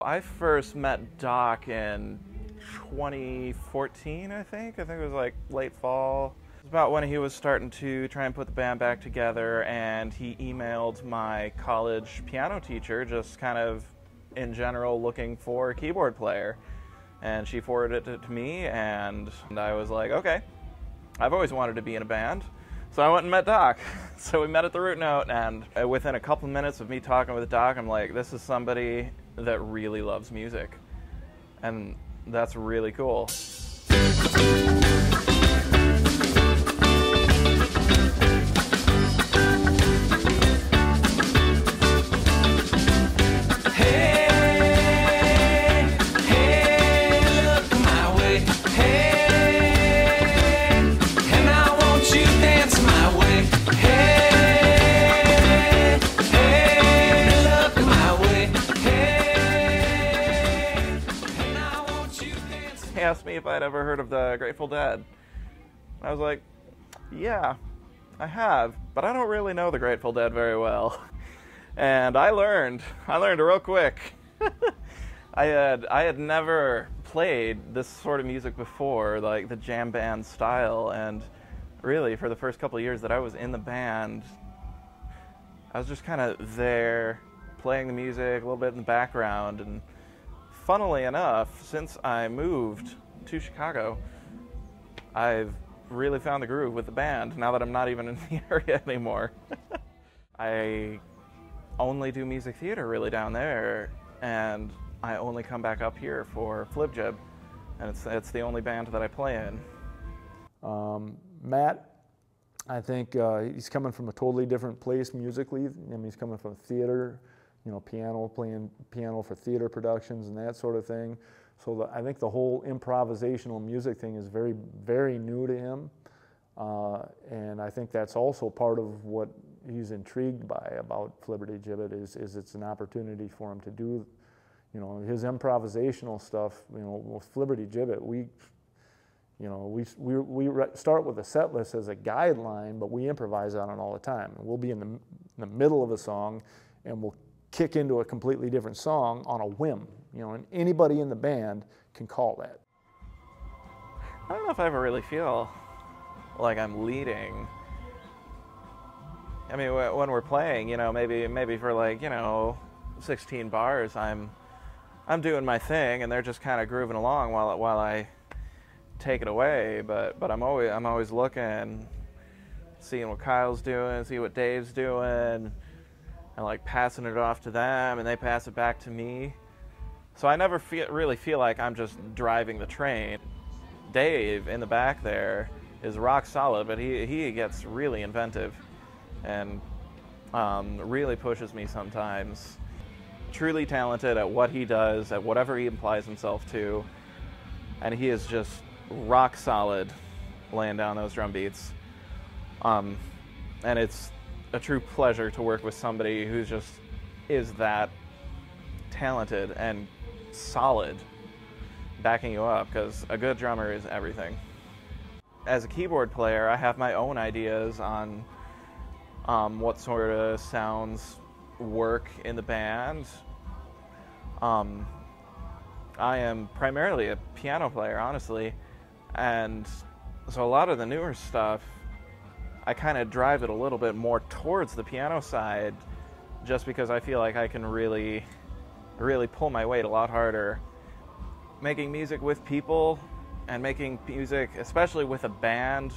I first met Doc in 2014, I think. I think it was like late fall. It was about when he was starting to try and put the band back together, and he emailed my college piano teacher, just kind of in general looking for a keyboard player. And she forwarded it to me, and I was like, okay, I've always wanted to be in a band. So I went and met Doc. So we met at the Root Note, and within a couple minutes of me talking with Doc, I'm like, this is somebody that really loves music. And that's really cool. He asked me if I'd ever heard of the Grateful Dead. I was like, yeah, I have, but I don't really know the Grateful Dead very well. And I learned real quick. I had never played this sort of music before, like the jam band style, and really for the first couple of years that I was in the band, I was just kind of there playing the music a little bit in the background. And funnily enough, since I moved to Chicago, I've really found the groove with the band now that I'm not even in the area anymore. I only do music theater really down there, and I only come back up here for Flibbertijibbet, and it's the only band that I play in. Matt, I think he's coming from a totally different place musically. I mean, he's coming from theater, you know, playing piano for theater productions and that sort of thing. So I think the whole improvisational music thing is very, very new to him. And I think that's also part of what he's intrigued by about Flibbertijibbet is it's an opportunity for him to do, you know, his improvisational stuff. You know, with Flibbertijibbet, we start with a set list as a guideline, but we improvise on it all the time. We'll be in the middle of a song, and we'll kick into a completely different song on a whim, you know, and anybody in the band can call that. I don't know if I ever really feel like I'm leading. I mean, when we're playing, you know, maybe for like, you know, 16 bars, I'm doing my thing, and they're just kind of grooving along while I take it away. But I'm always looking, seeing what Kyle's doing, see what Dave's doing, and like passing it off to them, and they pass it back to me. So I never really feel like I'm just driving the train. Dave in the back there is rock solid, but he gets really inventive and really pushes me sometimes. Truly talented at what he does, at whatever he applies himself to, and he is just rock solid laying down those drum beats. And it's a true pleasure to work with somebody who just is that talented and solid, backing you up, because a good drummer is everything. As a keyboard player, I have my own ideas on what sort of sounds work in the band. I am primarily a piano player, honestly, and so a lot of the newer stuff, I kind of drive it a little bit more towards the piano side, just because I feel like I can really pull my weight a lot harder. Making music with people and making music, especially with a band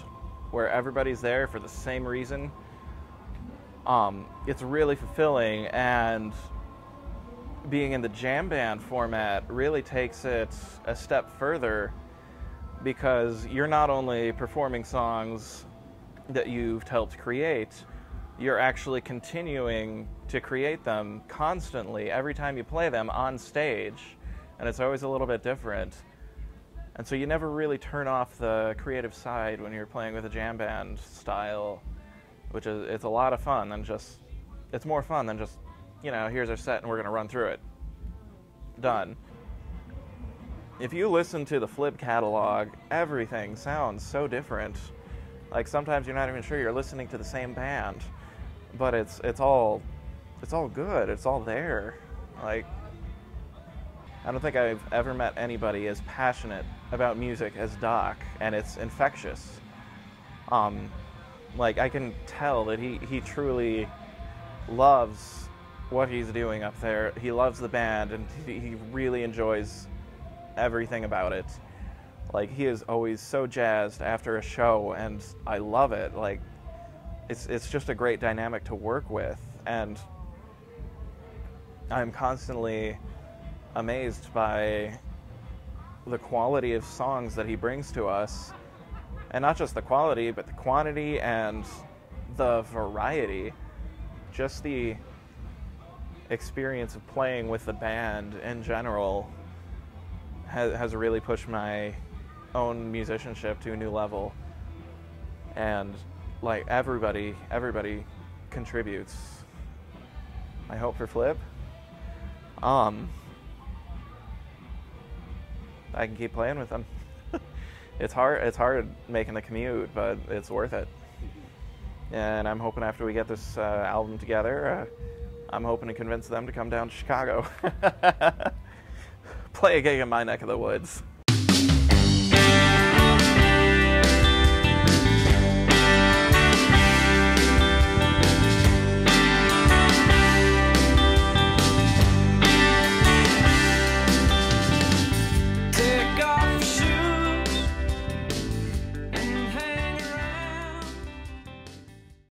where everybody's there for the same reason, it's really fulfilling, and being in the jam band format really takes it a step further, because you're not only performing songs that you've helped create, you're actually continuing to create them constantly every time you play them on stage, and it's always a little bit different. And so you never really turn off the creative side when you're playing with a jam band style, which is, it's a lot of fun, and just, it's more fun than just, you know, here's our set and we're gonna run through it. Done. If you listen to the Flib catalog, everything sounds so different. Like sometimes you're not even sure you're listening to the same band, but it's all good. It's all there. Like I don't think I've ever met anybody as passionate about music as Doc, and it's infectious. Like, I can tell that he truly loves what he's doing up there. He loves the band, and he really enjoys everything about it. Like, he is always so jazzed after a show, and I love it. Like, it's just a great dynamic to work with, and I'm constantly amazed by the quality of songs that he brings to us, and not just the quality, but the quantity and the variety. Just the experience of playing with the band in general has really pushed my own musicianship to a new level, and like everybody contributes. I hope for Flib. I can keep playing with them. It's hard making the commute, but it's worth it. And I'm hoping after we get this album together, I'm hoping to convince them to come down to Chicago. Play a gig in my neck of the woods.